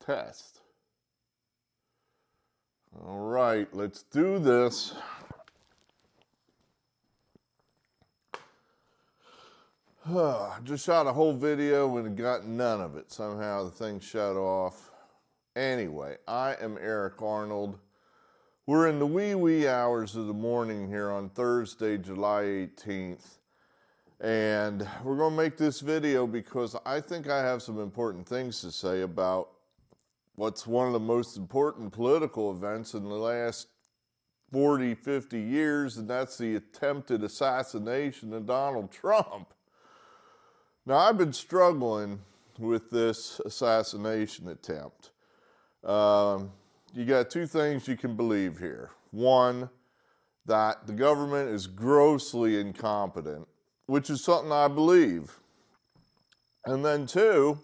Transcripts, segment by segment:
Test. All right, let's do this. Just shot a whole video and got none of it. Somehow the thing shut off. Anyway, I am Eric Arnold. We're in the wee hours of the morning here on Thursday, July 18th. And we're going to make this video because I think I have some important things to say about what's one of the most important political events in the last 40, 50 years, and that's the attempted assassination of Donald Trump. Now, I've been struggling with this assassination attempt. You got two things you can believe here. One, that the government is grossly incompetent, which is something I believe. And then two,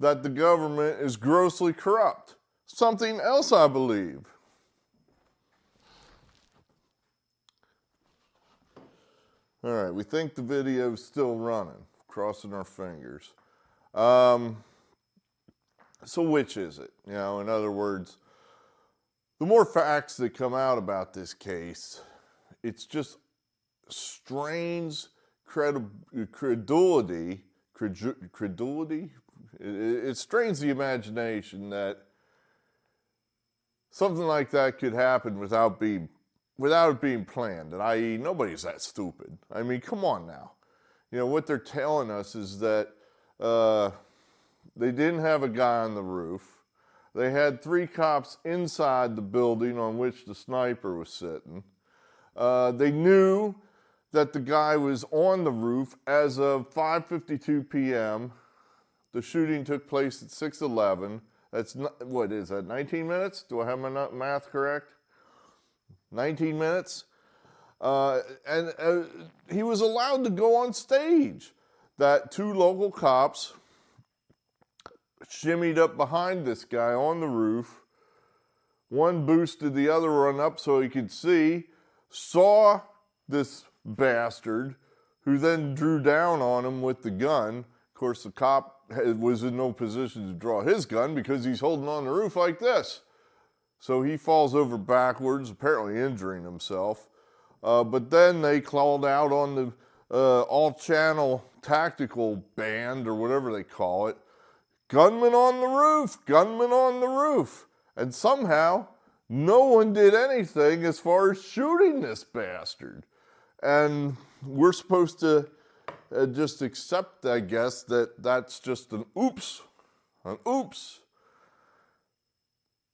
that the government is grossly corrupt, something else I believe. All right, we think the video's still running, crossing our fingers. So which is it? You know, in other words, the more facts that come out about this case, it's just strains credulity. It strains the imagination that something like that could happen without it being planned, and i.e. nobody's that stupid. I mean, come on now. You know, what they're telling us is that they didn't have a guy on the roof. They had 3 cops inside the building on which the sniper was sitting. They knew that the guy was on the roof as of 5:52 p.m. The shooting took place at 6:11. That's not, what is that, 19 minutes? Do I have my math correct? 19 minutes? And he was allowed to go on stage. That 2 local cops shimmied up behind this guy on the roof. One boosted the other one up so he could see, saw this bastard, who then drew down on him with the gun. Of course, the cop was in no position to draw his gun because he's holding on the roof like this. So he falls over backwards, apparently injuring himself. But then they called out on the all-channel tactical band, or whatever they call it, gunman on the roof, gunman on the roof. And somehow, no one did anything as far as shooting this bastard. And we're supposed to just accept, I guess, that that's just an oops. An oops.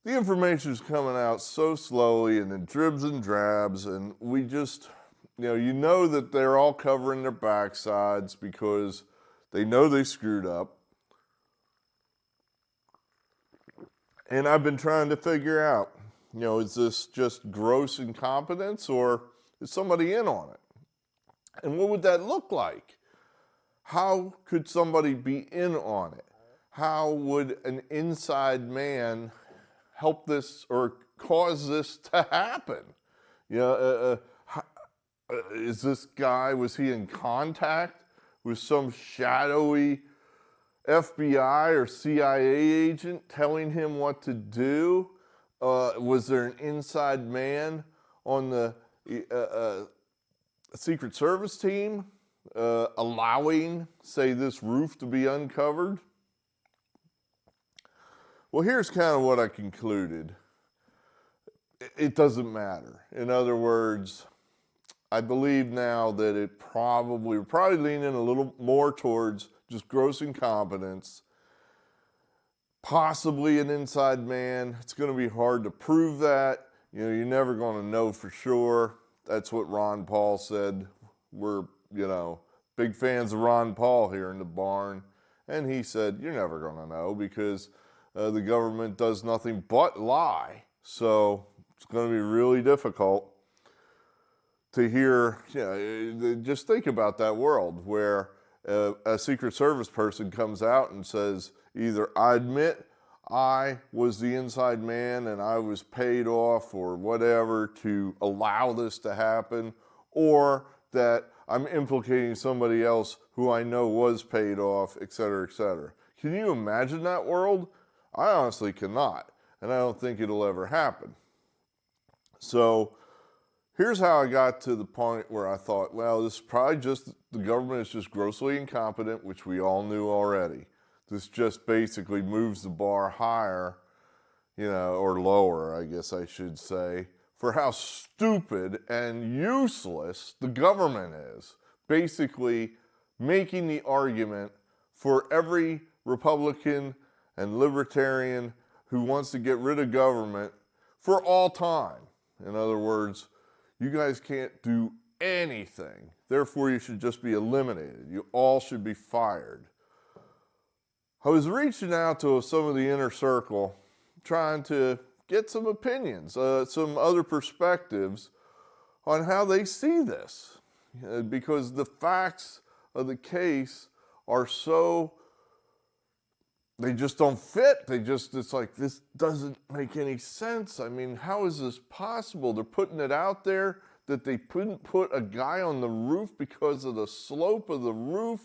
The information is coming out so slowly and in dribs and drabs, and we just, you know that they're all covering their backsides because they know they screwed up. And I've been trying to figure out, is this just gross incompetence or is somebody in on it? And what would that look like? How could somebody be in on it? How would an inside man help this or cause this to happen? Is this guy, was he in contact with some shadowy FBI or CIA agent telling him what to do? Was there an inside man on the Secret Service team allowing, say, this roof to be uncovered? Well, here's kind of what I concluded. It doesn't matter. In other words, I believe now that we're probably leaning a little more towards just gross incompetence, possibly an inside man. It's going to be hard to prove that. You're never going to know for sure. That's what Ron Paul said. We're, big fans of Ron Paul here in the barn. And he said, you're never going to know because the government does nothing but lie. So it's going to be really difficult to hear, just think about that world where a Secret Service person comes out and says, either I admit I was the inside man and I was paid off or whatever to allow this to happen, or that I'm implicating somebody else who I know was paid off, et cetera, et cetera. Can you imagine that world? I honestly cannot, and I don't think it'll ever happen. So here's how I got to the point where I thought, well, this is probably just, the government is just grossly incompetent, which we all knew already. This just basically moves the bar higher, or lower, I guess I should say, for how stupid and useless the government is. Basically making the argument for every Republican and Libertarian who wants to get rid of government for all time. In other words, you guys can't do anything. Therefore, you should just be eliminated. You all should be fired. I was reaching out to some of the inner circle, trying to get some opinions, some other perspectives on how they see this. Because the facts of the case are so, they just don't fit. It's like, this doesn't make any sense. I mean, how is this possible? They're putting it out there that they couldn't put a guy on the roof because of the slope of the roof,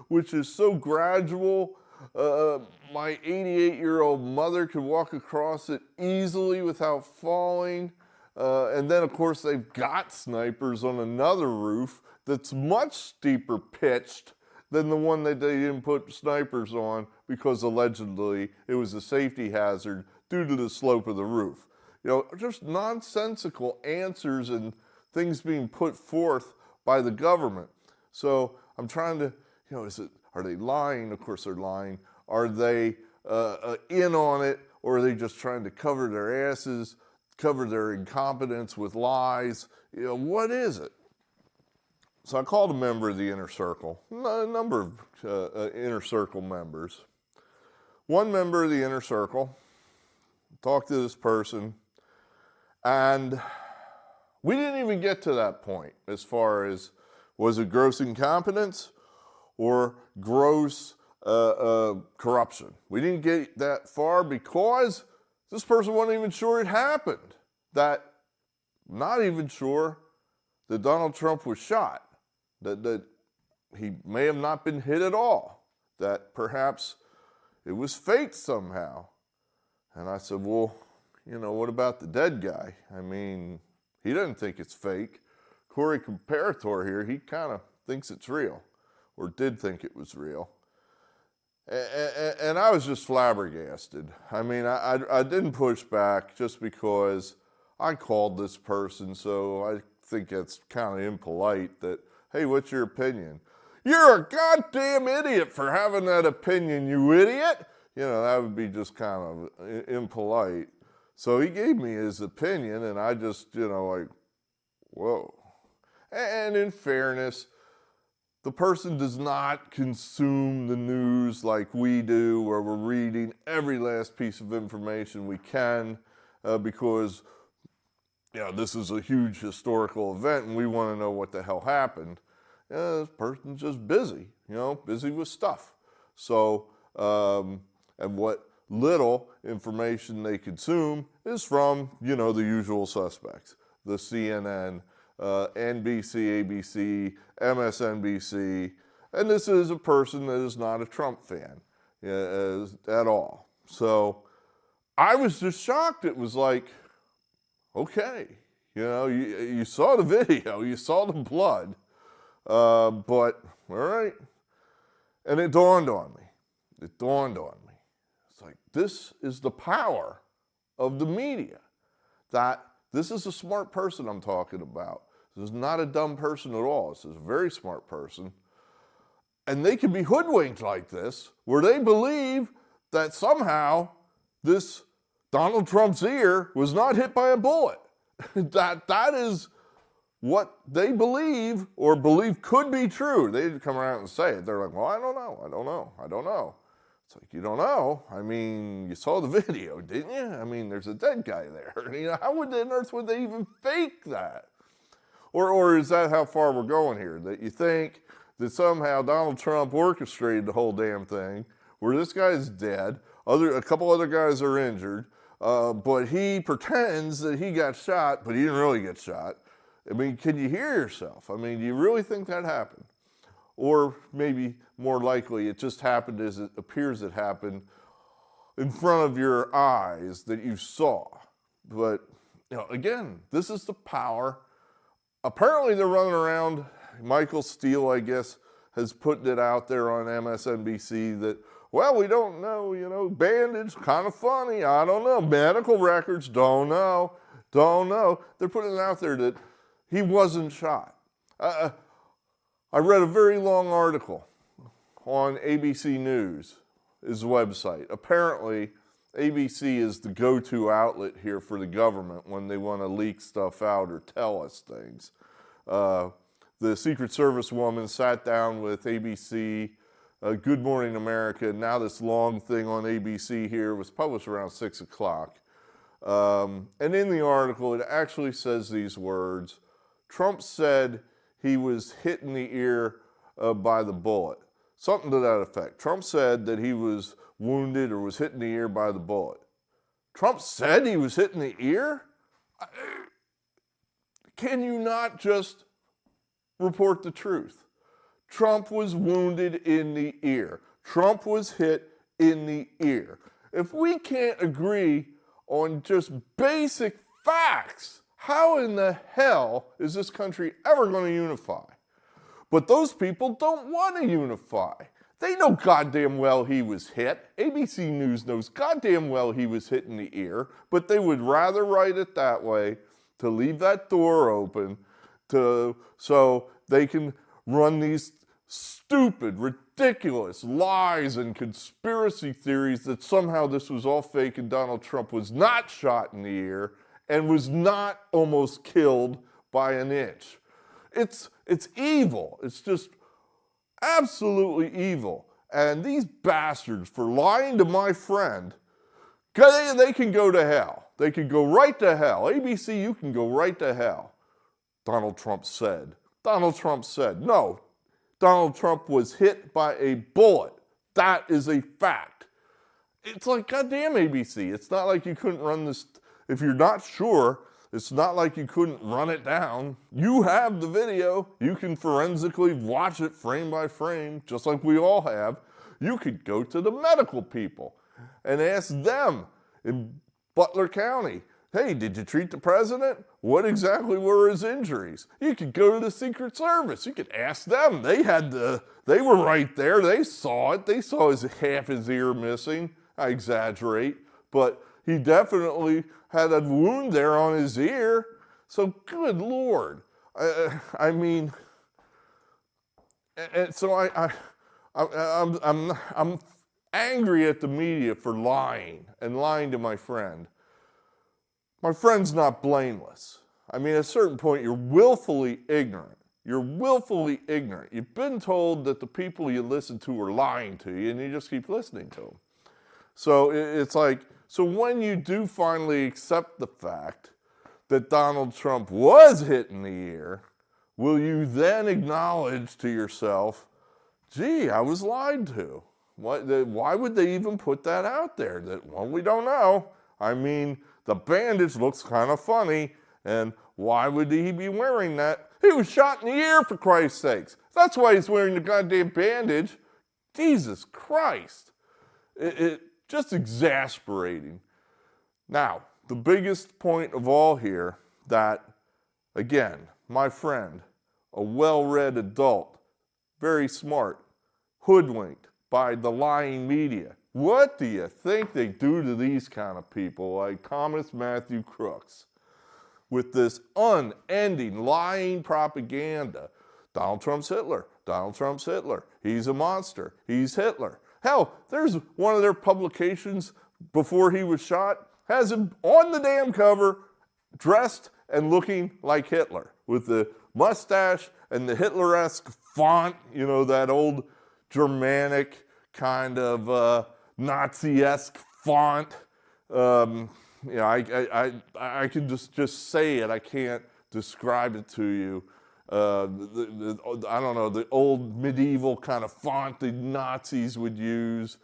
which is so gradual. My 88-year-old mother could walk across it easily without falling. And then, of course, they've got snipers on another roof that's much steeper pitched than the one that they didn't put snipers on because allegedly it was a safety hazard due to the slope of the roof. Just nonsensical answers and things being put forth by the government. So I'm trying to, are they lying? Of course they're lying. Are they in on it, or are they just trying to cover their asses, cover their incompetence with lies? What is it? So I called a member of the inner circle, a number of inner circle members. One member of the inner circle talked to this person, and we didn't even get to that point as far as, was it gross incompetence or gross corruption? We didn't get that far because this person wasn't even sure it happened. Not even sure that Donald Trump was shot, that he may have not been hit at all, that perhaps it was fake somehow. And I said, well, what about the dead guy? I mean, he doesn't think it's fake. Corey Comparator here, he kind of thinks it's real, or did think it was real. And I was just flabbergasted. I mean, I didn't push back just because I called this person, so I think it's kind of impolite that, hey, what's your opinion? You're a goddamn idiot for having that opinion, you idiot. That would be just kind of impolite. So he gave me his opinion, and I just, like, whoa. And in fairness, the person does not consume the news like we do, where we're reading every last piece of information we can because, this is a huge historical event and we want to know what the hell happened. This person's just busy, busy with stuff. So, and what little information they consume is from, the usual suspects, the CNN, NBC, ABC, MSNBC, and this is a person that is not a Trump fan at all. So I was just shocked. It was like, okay, you saw the video, you saw the blood, but all right. And it dawned on me. It's like, this is the power of the media, that this is a smart person I'm talking about. This is not a dumb person at all. This is a very smart person. And they can be hoodwinked like this, where they believe that somehow this Donald Trump's ear was not hit by a bullet. that is what they believe, or believe could be true. They didn't come around and say it. They're like, well, I don't know. It's like, you don't know? I mean, you saw the video, didn't you? I mean, there's a dead guy there. How on earth would they even fake that? Or is that how far we're going here? That you think that somehow Donald Trump orchestrated the whole damn thing, where this guy's dead, a couple other guys are injured, but he pretends that he got shot, but he didn't really get shot. I mean, can you hear yourself? I mean, do you really think that happened? Or maybe more likely, it just happened as it appears it happened in front of your eyes that you saw. But, again, this is the power. Apparently they're running around, Michael Steele, I guess, has put it out there on MSNBC that, well, we don't know, bandage, kind of funny, I don't know, medical records, don't know. They're putting it out there that he wasn't shot. I read a very long article on ABC News, his website. Apparently, ABC is the go-to outlet here for the government when they want to leak stuff out or tell us things. The Secret Service woman sat down with ABC, Good Morning America. Now this long thing on ABC here was published around 6 o'clock. And in the article, it actually says these words: Trump said he was hit in the ear by the bullet. Something to that effect. Trump said that he was wounded or was hit in the ear by the bullet. Trump said he was hit in the ear? Can you not just report the truth? Trump was wounded in the ear. Trump was hit in the ear. If we can't agree on just basic facts, how in the hell is this country ever going to unify? But those people don't want to unify. They know goddamn well he was hit. ABC News knows goddamn well he was hit in the ear, but they would rather write it that way, to leave that door open, so they can run these stupid, ridiculous lies and conspiracy theories that somehow this was all fake and Donald Trump was not shot in the ear and was not almost killed by an inch. It's evil. It's just absolutely evil. And these bastards, for lying to my friend, they can go to hell. They can go right to hell. ABC, you can go right to hell. Donald Trump said. Donald Trump said. No, Donald Trump was hit by a bullet. That is a fact. It's like, goddamn ABC. It's not like you couldn't run this. If you're not sure, it's not like you couldn't run it down. You have the video. You can forensically watch it frame by frame, just like we all have. You could go to the medical people and ask them in Butler County, hey, did you treat the president? What exactly were his injuries? You could go to the Secret Service. You could ask them. They were right there. They saw it. They saw half his ear missing. I exaggerate, but he definitely had a wound there on his ear. So good Lord. I mean, and so I'm angry at the media for lying and lying to my friend. My friend's not blameless. I mean, at a certain point, you're willfully ignorant. You're willfully ignorant. You've been told that the people you listen to are lying to you, and you just keep listening to them. So it's like, so when you do finally accept the fact that Donald Trump was hit in the ear, will you then acknowledge to yourself, gee, I was lied to? Why would they even put that out there? Well, we don't know. I mean, the bandage looks kind of funny, and why would he be wearing that? He was shot in the ear, for Christ's sakes. That's why he's wearing the goddamn bandage. Jesus Christ. It just exasperating. Now, the biggest point of all here, that, again, my friend, a well-read adult, very smart, hoodwinked by the lying media. What do you think they do to these kind of people like Thomas Matthew Crooks with this unending lying propaganda? Donald Trump's Hitler. Donald Trump's Hitler. He's a monster. He's Hitler. Hell, there's one of their publications before he was shot, has him on the damn cover, dressed and looking like Hitler with the mustache and the Hitler-esque font, that old Germanic kind of Nazi-esque font. I can just say it. I can't describe it to you. I don't know, the old medieval kind of font the Nazis would use.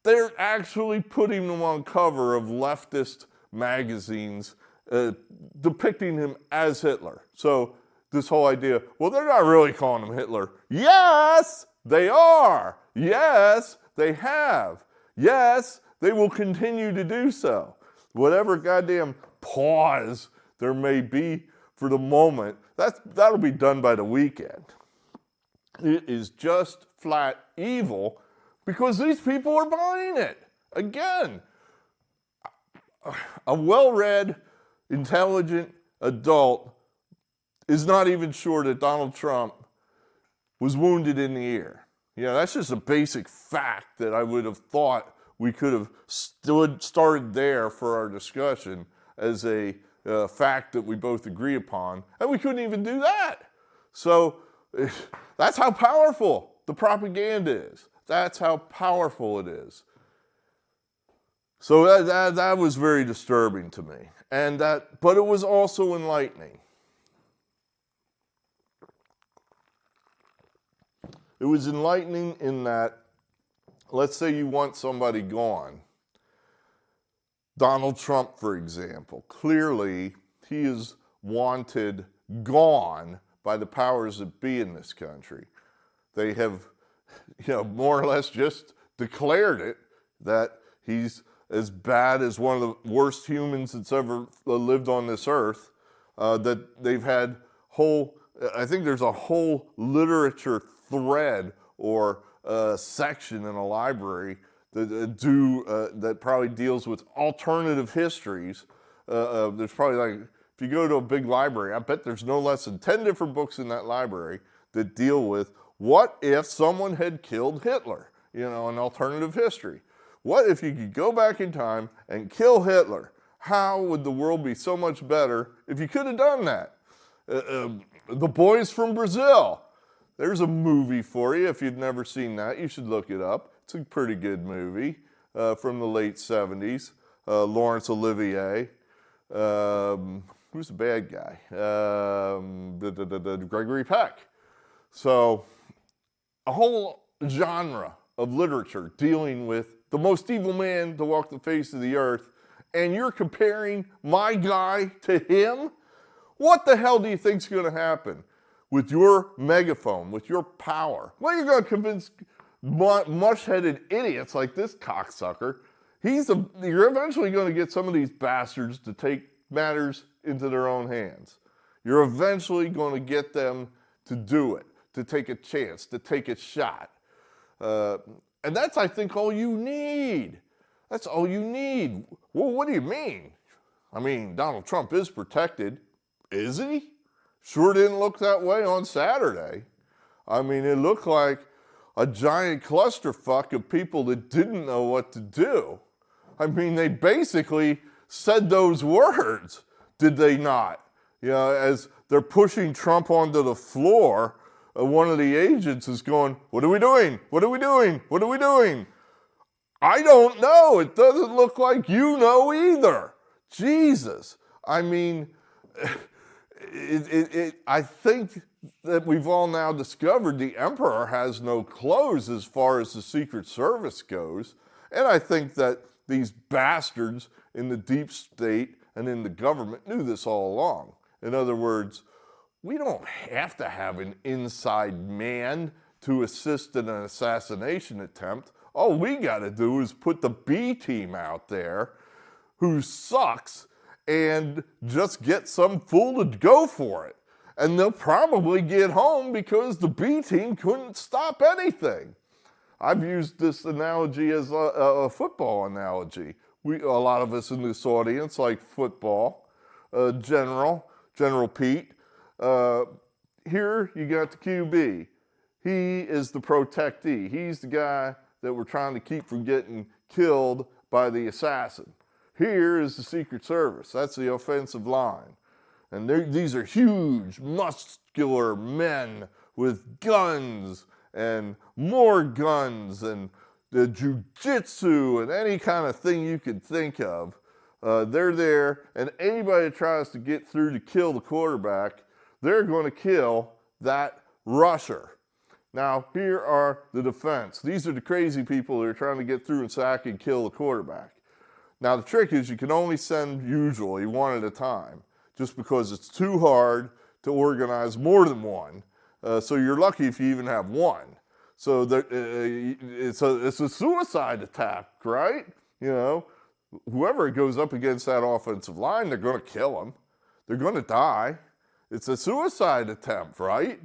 They're actually putting them on cover of leftist magazines depicting him as Hitler. So this whole idea, well, they're not really calling him Hitler. Yes, they are. Yes, they have. Yes, they will continue to do so. Whatever goddamn pause there may be for the moment, that'll be done by the weekend. It is just flat evil because these people are buying it. Again, a well-read, intelligent adult is not even sure that Donald Trump was wounded in the ear. You know, that's just a basic fact that I would have thought we could have started there for our discussion as a fact that we both agree upon, and we couldn't even do that. So that's how powerful the propaganda is. That's how powerful it is. So that was very disturbing to me, but it was also enlightening. It was enlightening in that, let's say you want somebody gone. Donald Trump, for example, clearly he is wanted gone by the powers that be in this country. They have, more or less just declared it, that he's as bad as one of the worst humans that's ever lived on this earth, that they've had I think there's a whole literature thread or section in a library that probably deals with alternative histories. There's probably if you go to a big library, I bet there's no less than 10 different books in that library that deal with what if someone had killed Hitler, an alternative history. What if you could go back in time and kill Hitler? How would the world be so much better if you could have done that? The Boys from Brazil. There's a movie for you. If you'd never seen that, you should look it up. It's a pretty good movie from the late 70s. Laurence Olivier. Who's the bad guy? Gregory Peck. So a whole genre of literature dealing with the most evil man to walk the face of the earth, and you're comparing my guy to him? What the hell do you think's going to happen with your megaphone, with your power? Well, you're going to convince mush-headed idiots like this cocksucker. You're eventually going to get some of these bastards to take matters into their own hands. You're eventually going to get them to do it, to take a chance, to take a shot. And that's, I think, all you need. That's all you need. Well, what do you mean? I mean, Donald Trump is protected. Is he? Sure didn't look that way on Saturday. I mean, it looked like a giant clusterfuck of people that didn't know what to do. I mean, they basically said those words, did they not? As they're pushing Trump onto the floor, one of the agents is going, what are we doing? What are we doing? What are we doing? I don't know. It doesn't look like you know either. Jesus. I mean, I think that we've all now discovered the emperor has no clothes as far as the Secret Service goes. And I think that these bastards in the deep state and in the government knew this all along. In other words, we don't have to have an inside man to assist in an assassination attempt. All we got to do is put the B team out there who sucks and just get some fool to go for it. And they'll probably get home because the B team couldn't stop anything. I've used this analogy as a football analogy. A lot of us in this audience like football. General Pete. Here you got the QB. He is the protectee. He's the guy that we're trying to keep from getting killed by the assassin. Here is the Secret Service. That's the offensive line. And these are huge, muscular men with guns and more guns and the jujitsu and any kind of thing you could think of. They're there, and anybody that tries to get through to kill the quarterback, they're going to kill that rusher. Now, here are the defense. These are the crazy people that are trying to get through and sack and kill the quarterback. Now the trick is you can only send usually one at a time, just because it's too hard to organize more than one. So you're lucky if you even have one. So it's a suicide attack, right? You know, whoever goes up against that offensive line, they're going to kill him. They're going to die. It's a suicide attempt, right?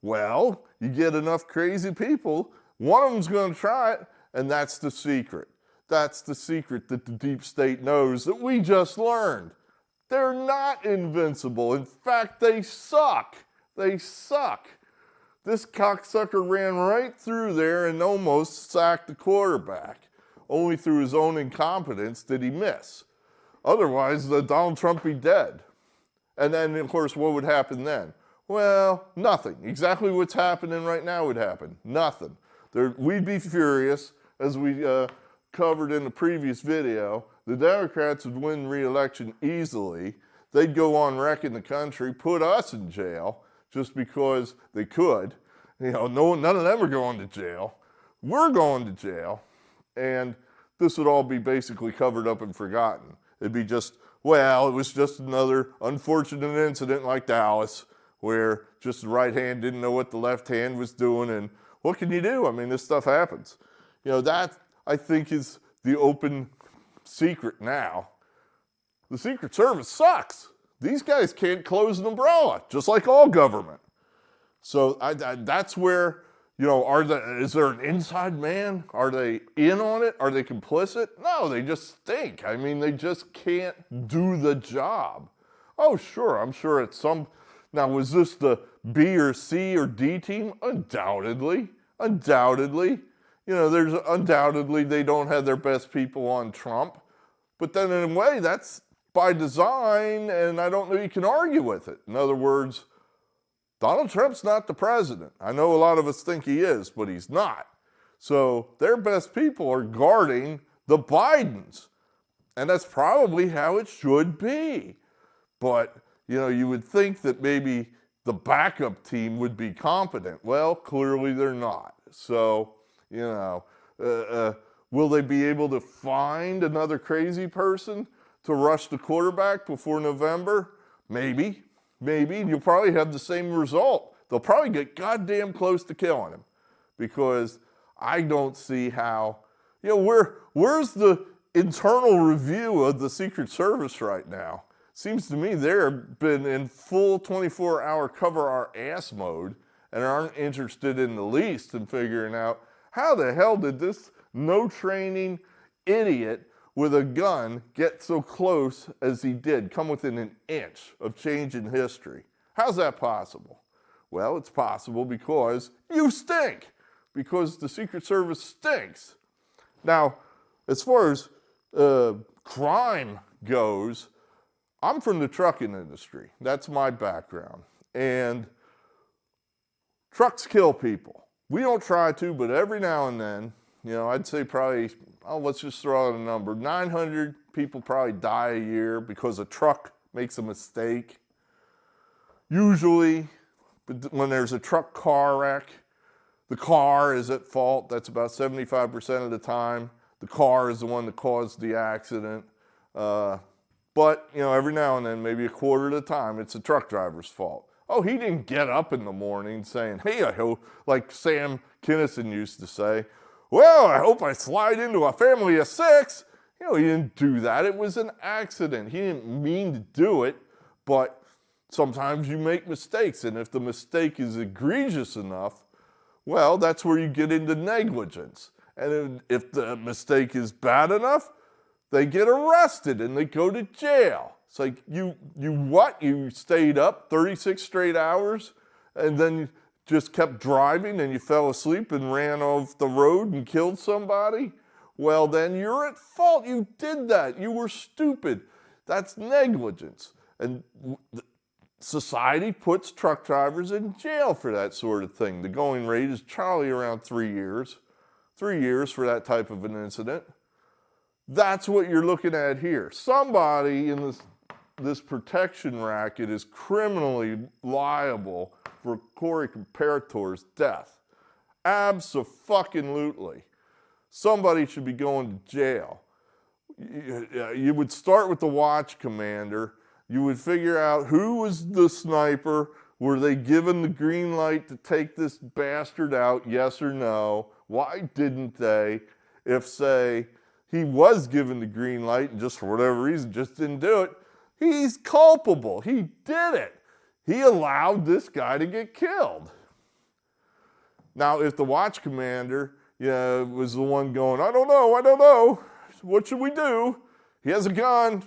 Well, you get enough crazy people, one of them's going to try it, and that's the secret. That's the secret that the deep state knows that we just learned. They're not invincible. In fact, they suck. They suck. This cocksucker ran right through there and almost sacked the quarterback. Only through his own incompetence did he miss. Otherwise, Donald Trump be dead. And then, of course, what would happen then? Well, nothing. Exactly what's happening right now would happen. Nothing. We'd be furious, as we covered in the previous video. The Democrats would win re-election easily. They'd go on wrecking the country, put us in jail just because they could. You know, none of them are going to jail. We're going to jail. And this would all be basically covered up and forgotten. It'd be just, well, it was just another unfortunate incident like Dallas, where just the right hand didn't know what the left hand was doing, and what can you do? I mean, this stuff happens. You know, that, I think, is the open secret now. The Secret Service sucks. These guys can't close an umbrella, just like all government. So that's where, you know, is there an inside man? Are they in on it? Are they complicit? No, they just stink. I mean, they just can't do the job. Oh, sure, I'm sure it's some... Now, was this the B or C or D team? Undoubtedly. Undoubtedly. You know, there's undoubtedly they don't have their best people on Trump. But then in a way, that's by design, and I don't know you can argue with it. In other words, Donald Trump's not the president. I know a lot of us think he is, but he's not. So their best people are guarding the Bidens. And that's probably how it should be. But, you know, you would think that maybe the backup team would be competent. Well, clearly they're not. So, you know, will they be able to find another crazy person to rush the quarterback before November? Maybe. Maybe. You'll probably have the same result. They'll probably get goddamn close to killing him, because I don't see how, you know, where's the internal review of the Secret Service right now? Seems to me they've been in full 24-hour cover our ass mode and aren't interested in the least in figuring out how the hell did this no-training idiot with a gun get so close as he did, come within an inch of changing history. How's that possible? Well, it's possible because you stink, because the Secret Service stinks. Now, as far as crime goes, I'm from the trucking industry. That's my background. And trucks kill people. We don't try to, but every now and then, you know, I'd say probably, let's just throw out a number. 900 people probably die a year because a truck makes a mistake. Usually, when there's a truck-car wreck, the car is at fault. That's about 75% of the time. The car is the one that caused the accident. But, you know, every now and then, maybe a quarter of the time, it's the truck driver's fault. Oh, he didn't get up in the morning saying, hey, I hope, like Sam Kinison used to say, well, I hope I slide into a family of 6. You know, he didn't do that. It was an accident. He didn't mean to do it, but sometimes you make mistakes, and if the mistake is egregious enough, well, that's where you get into negligence. And if the mistake is bad enough, they get arrested and they go to jail. It's like, you what? You stayed up 36 straight hours and then you just kept driving and you fell asleep and ran off the road and killed somebody? Well, then you're at fault. You did that. You were stupid. That's negligence. And society puts truck drivers in jail for that sort of thing. The going rate is Charlie around 3 years. 3 years for that type of an incident. That's what you're looking at here. Somebody in this protection racket is criminally liable for Corey Comparator's death. Abso-fucking-lutely. Somebody should be going to jail. you would start with the watch commander. You would figure out who was the sniper. Were they given the green light to take this bastard out, yes or no? Why didn't they? If, say, he was given the green light and just for whatever reason just didn't do it, he's culpable. He did it. He allowed this guy to get killed. Now, if the watch commander was the one going, I don't know, what should we do? He has a gun.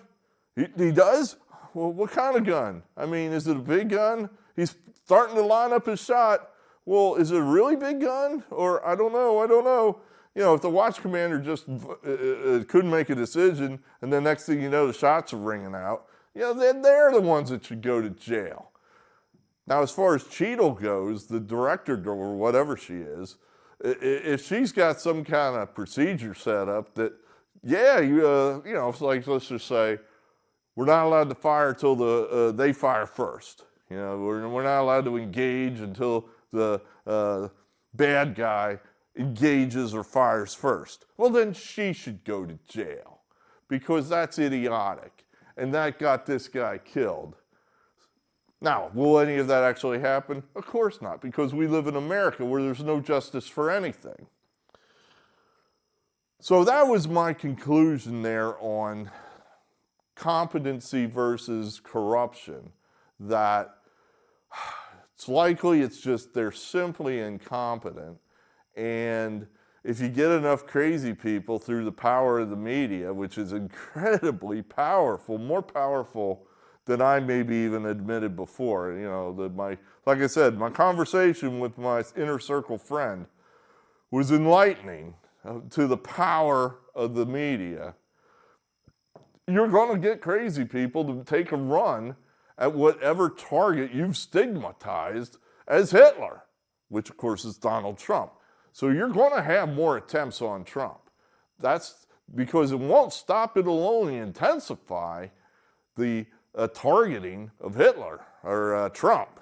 He does? Well, what kind of gun? I mean, is it a big gun? He's starting to line up his shot. Well, is it a really big gun? Or I don't know. If the watch commander just couldn't make a decision, and the next thing you know, the shots are ringing out, then they're the ones that should go to jail. Now, as far as Cheadle goes, the director or whatever she is, if she's got some kind of procedure set up that, it's like, let's just say, we're not allowed to fire until they fire first. We're not allowed to engage until the bad guy engages or fires first. Well, then she should go to jail because that's idiotic. And that got this guy killed. Now, will any of that actually happen? Of course not, because we live in America where there's no justice for anything. So that was my conclusion there on competency versus corruption, that it's likely it's just they're simply incompetent. And if you get enough crazy people through the power of the media, which is incredibly powerful, more powerful than I maybe even admitted before. Like I said, my conversation with my inner circle friend was enlightening to the power of the media. You're going to get crazy people to take a run at whatever target you've stigmatized as Hitler, which of course is Donald Trump. So you're going to have more attempts on Trump. That's because it won't stop, it'll only intensify the targeting of Hitler or Trump.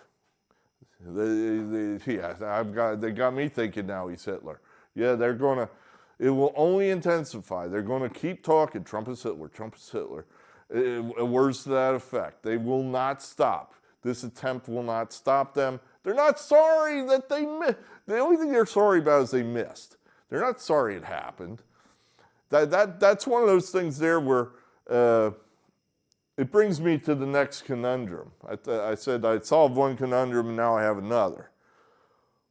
They got me thinking now he's Hitler. Yeah, it will only intensify. They're going to keep talking, Trump is Hitler, Trump is Hitler. Words to that effect. They will not stop. This attempt will not stop them. They're not sorry that they missed. The only thing they're sorry about is they missed. They're not sorry it happened. That's one of those things there where it brings me to the next conundrum. I said I'd solved one conundrum and now I have another.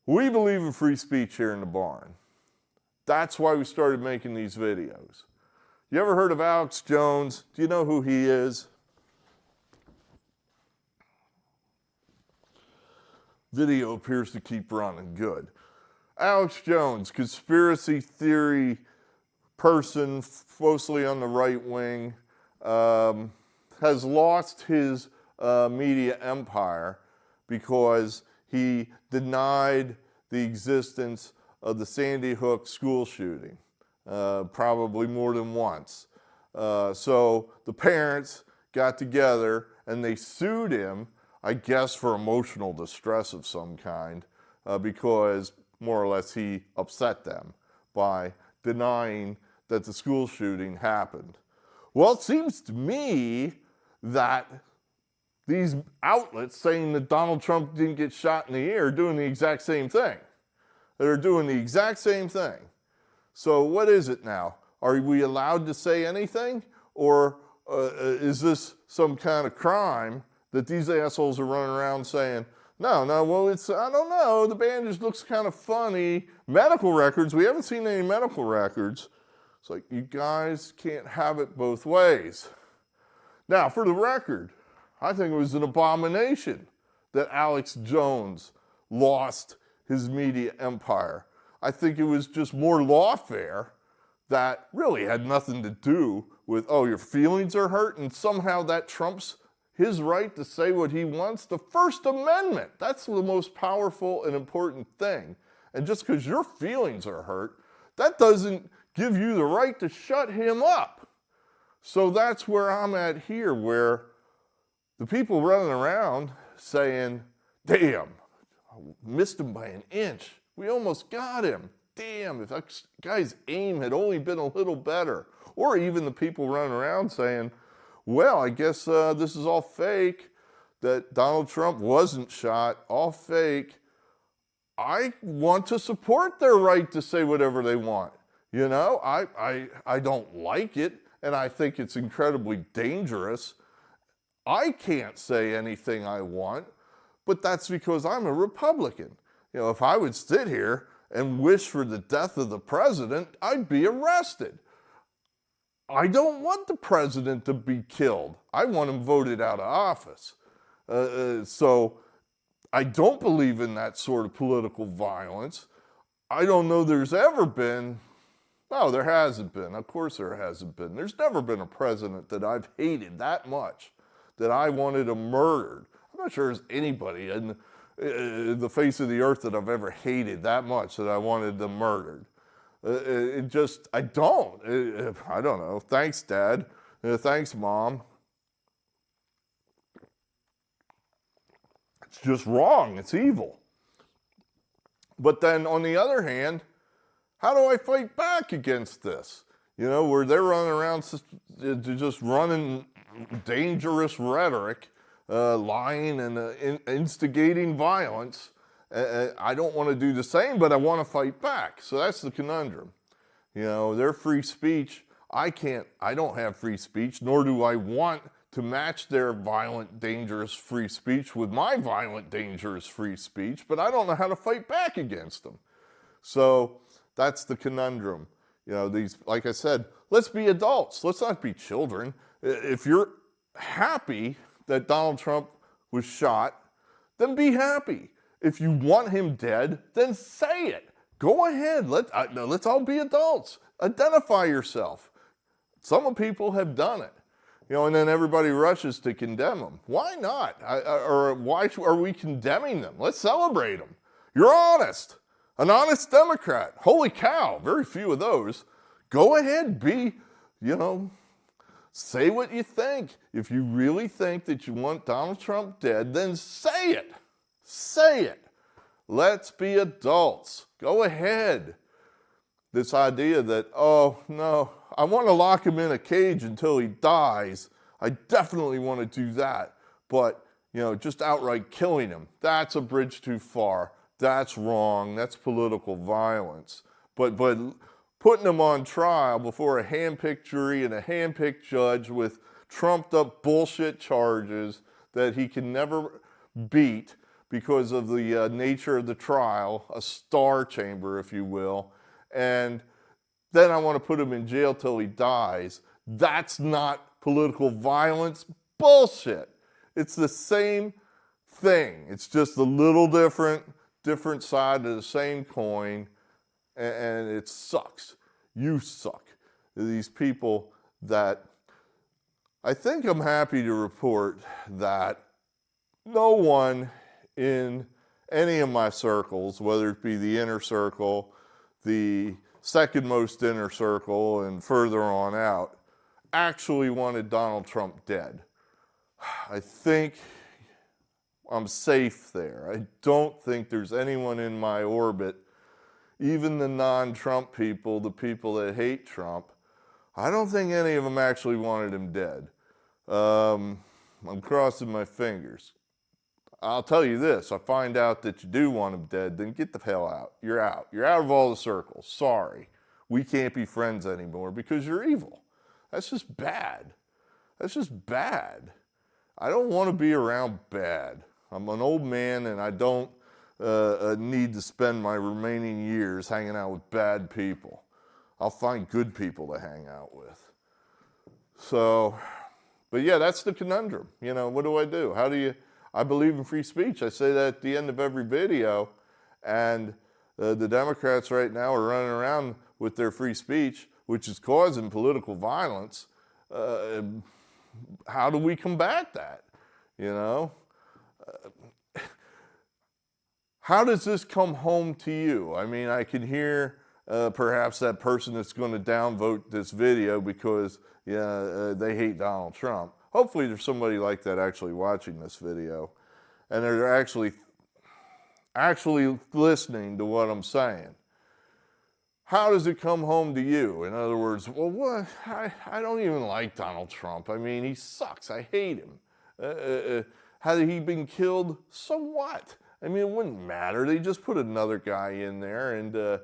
We believe in free speech here in the barn. That's why we started making these videos. You ever heard of Alex Jones? Do you know who he is? Video appears to keep running. Good. Alex Jones, conspiracy theory person, mostly on the right wing, has lost his media empire because he denied the existence of the Sandy Hook school shooting, probably more than once. So the parents got together and they sued him, I guess for emotional distress of some kind, because more or less he upset them by denying that the school shooting happened. Well, it seems to me that these outlets saying that Donald Trump didn't get shot in the ear are doing the exact same thing. They're doing the exact same thing. So what is it now? Are we allowed to say anything? Or is this some kind of crime that these assholes are running around saying, no, well, I don't know, the bandage looks kind of funny. Medical records, we haven't seen any medical records. It's like, you guys can't have it both ways. Now, for the record, I think it was an abomination that Alex Jones lost his media empire. I think it was just more lawfare that really had nothing to do with, oh, your feelings are hurt, and somehow that trumps his right to say what he wants. The First Amendment, that's the most powerful and important thing. And just because your feelings are hurt, that doesn't give you the right to shut him up. So that's where I'm at here, where the people running around saying, damn, I missed him by an inch. We almost got him. Damn, if that guy's aim had only been a little better. or even the people running around saying, well, I guess this is all fake, that Donald Trump wasn't shot, all fake. I want to support their right to say whatever they want. You know, I don't like it, and I think it's incredibly dangerous. I can't say anything I want, but that's because I'm a Republican. You know, if I would sit here and wish for the death of the president, I'd be arrested. I don't want the president to be killed. I want him voted out of office. So I don't believe in that sort of political violence. I don't know there's ever been, no, there hasn't been. Of course there hasn't been. There's never been a president that I've hated that much, that I wanted him murdered. I'm not sure there's anybody in the face of the earth that I've ever hated that much that I wanted them murdered. I don't know. Thanks, Dad. Thanks, Mom. It's just wrong. It's evil. But then on the other hand, how do I fight back against this? You know, where they're running around just running dangerous rhetoric, lying and instigating violence. I don't want to do the same, but I want to fight back. So that's the conundrum. You know, their free speech, I don't have free speech, nor do I want to match their violent, dangerous free speech with my violent, dangerous free speech, but I don't know how to fight back against them. So that's the conundrum. You know, like I said, let's be adults. Let's not be children. If you're happy that Donald Trump was shot, then be happy. If you want him dead, then say it. Go ahead. Let's all be adults. Identify yourself. Some people have done it. You know, and then everybody rushes to condemn them. Why not? Or why are we condemning them? Let's celebrate them. You're honest. An honest Democrat. Holy cow, very few of those. Go ahead, say what you think. If you really think that you want Donald Trump dead, then say it. Say it. Let's be adults. Go ahead. This idea that, oh, no, I want to lock him in a cage until he dies. I definitely want to do that. But, just outright killing him, that's a bridge too far. That's wrong. That's political violence. But putting him on trial before a hand-picked jury and a hand-picked judge with trumped-up bullshit charges that he can never beat because of the nature of the trial, a star chamber, if you will, and then I want to put him in jail till he dies. That's not political violence. Bullshit. It's the same thing. It's just a little different side of the same coin, and it sucks. You suck. These people that, I think I'm happy to report that no one in any of my circles, whether it be the inner circle, the second most inner circle, and further on out, actually wanted Donald Trump dead. I think I'm safe there. I don't think there's anyone in my orbit, even the non-Trump people, the people that hate Trump, I don't think any of them actually wanted him dead. I'm crossing my fingers. I'll tell you this, I find out that you do want him dead, then get the hell out. You're out. You're out of all the circles. Sorry. We can't be friends anymore because you're evil. That's just bad. That's just bad. I don't want to be around bad. I'm an old man and I don't need to spend my remaining years hanging out with bad people. I'll find good people to hang out with. So, but yeah, that's the conundrum. What do? I believe in free speech. I say that at the end of every video, and the Democrats right now are running around with their free speech, which is causing political violence. How do we combat that? How does this come home to you? I mean, I can hear perhaps that person that's going to downvote this video because they hate Donald Trump. Hopefully there's somebody like that actually watching this video, and they're actually listening to what I'm saying. how does it come home to you? In other words, well, what? I don't even like Donald Trump. I mean, he sucks. I hate him. Had he been killed, so what? I mean, it wouldn't matter. They just put another guy in there, and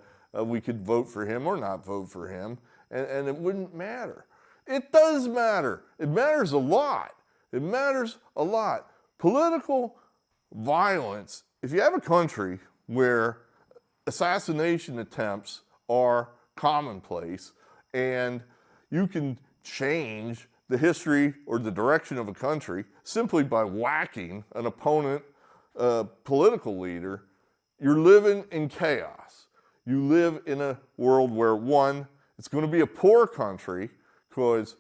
we could vote for him or not vote for him, and it wouldn't matter. It does matter. It matters a lot. It matters a lot. Political violence, if you have a country where assassination attempts are commonplace and you can change the history or the direction of a country simply by whacking an opponent political leader, you're living in chaos. You live in a world where, one, it's going to be a poor country because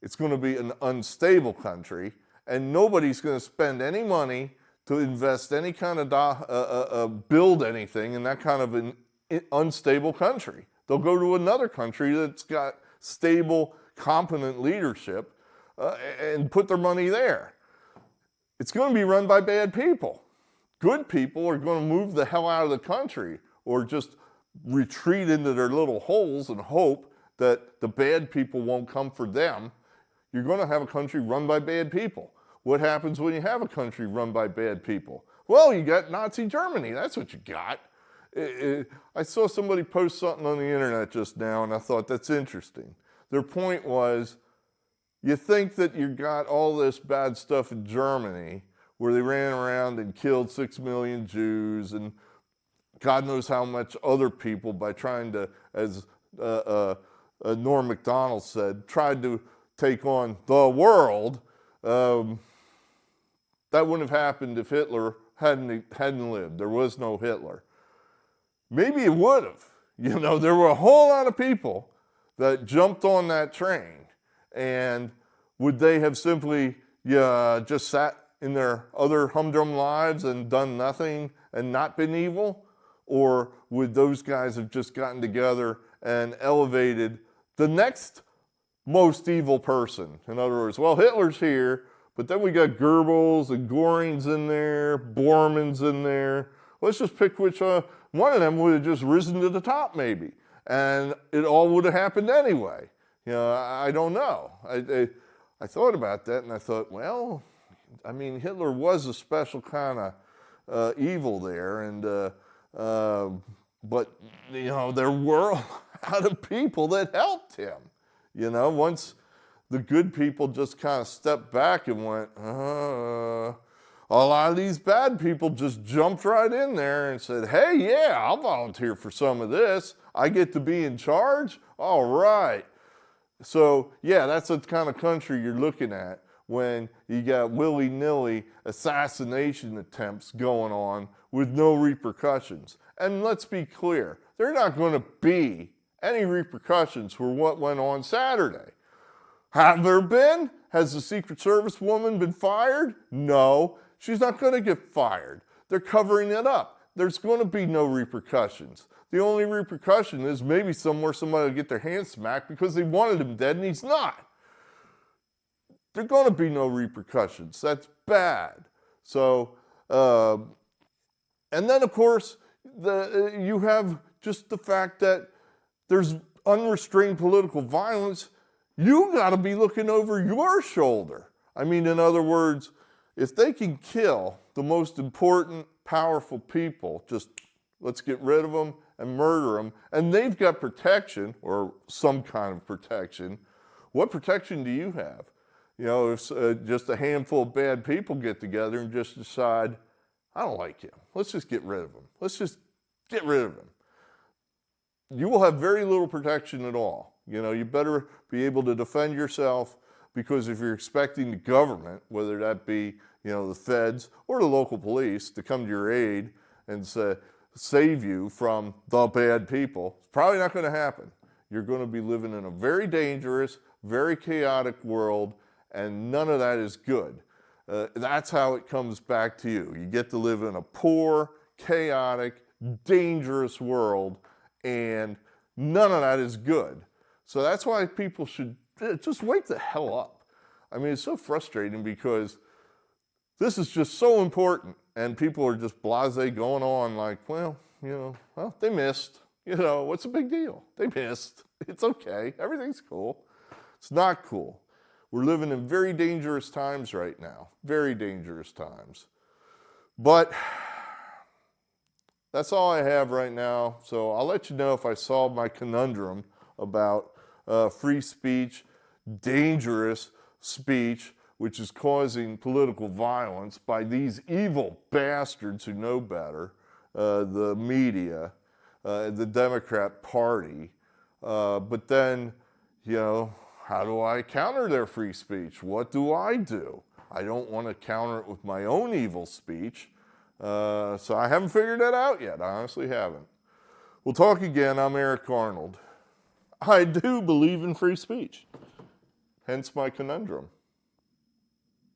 it's going to be an unstable country, and nobody's going to spend any money to invest any kind of build anything in that kind of an unstable country. They'll go to another country that's got stable, competent leadership and put their money there. It's going to be run by bad people. Good people are going to move the hell out of the country or just retreat into their little holes and hope that the bad people won't come for them. You're going to have a country run by bad people. What happens when you have a country run by bad people? Well, you got Nazi Germany. That's what you got. I saw somebody post something on the internet just now, and I thought that's interesting. Their point was, you think that you got all this bad stuff in Germany where they ran around and killed 6 million Jews and God knows how much other people by trying to, as Norm Macdonald said, tried to take on the world. That wouldn't have happened if Hitler hadn't lived. There was no Hitler. Maybe it would have. You know, there were a whole lot of people that jumped on that train, and would they have simply just sat in their other humdrum lives and done nothing and not been evil? Or would those guys have just gotten together and elevated the next most evil person? In other words, well, Hitler's here, but then we got Goebbels and Göring's in there, Bormann's in there. Let's just pick which one of them would have just risen to the top maybe. And it all would have happened anyway. You know, I don't know. I thought about that and I thought, well, I mean, Hitler was a special kind of evil there. And but, you know, there were a lot of people that helped him. You know, once the good people just kind of stepped back and went, a lot of these bad people just jumped right in there and said, hey, yeah, I'll volunteer for some of this. I get to be in charge? All right. So, yeah, that's the kind of country you're looking at when you got willy-nilly assassination attempts going on with no repercussions. And let's be clear, there are not going to be any repercussions for what went on Saturday. Have there been? Has the Secret Service woman been fired? No, she's not going to get fired. They're covering it up. There's going to be no repercussions. The only repercussion is maybe somewhere somebody will get their hand smacked because they wanted him dead and he's not. There are going to be no repercussions. That's bad. So, and then of course, you have just the fact that there's unrestrained political violence. You got to be looking over your shoulder. I mean, in other words, if they can kill the most important, powerful people, just let's get rid of them and murder them, and they've got protection or some kind of protection, what protection do you have? You know, if just a handful of bad people get together and just decide, I don't like him, let's just get rid of him. Let's just get rid of him. You will have very little protection at all. You know, you better be able to defend yourself, because if you're expecting the government, whether that be, you know, the feds or the local police, to come to your aid and save you from the bad people, it's probably not going to happen. You're going to be living in a very dangerous, very chaotic world, and none of that is good. That's how it comes back to you. You get to live in a poor, chaotic, dangerous world, and none of that is good. So that's why people should just wake the hell up. I mean, it's so frustrating because this is just so important, and people are just blasé going on like, well, you know, well, they missed. You know, what's the big deal? They missed. It's okay. Everything's cool. It's not cool. We're living in very dangerous times right now. Very dangerous times. But that's all I have right now. So I'll let you know if I solve my conundrum about free speech, dangerous speech, which is causing political violence by these evil bastards who know better, the media, the Democrat Party. But then, you know, how do I counter their free speech? What do? I don't want to counter it with my own evil speech. So I haven't figured that out yet. I honestly haven't. We'll talk again. I'm Eric Arnold. I do believe in free speech. Hence my conundrum.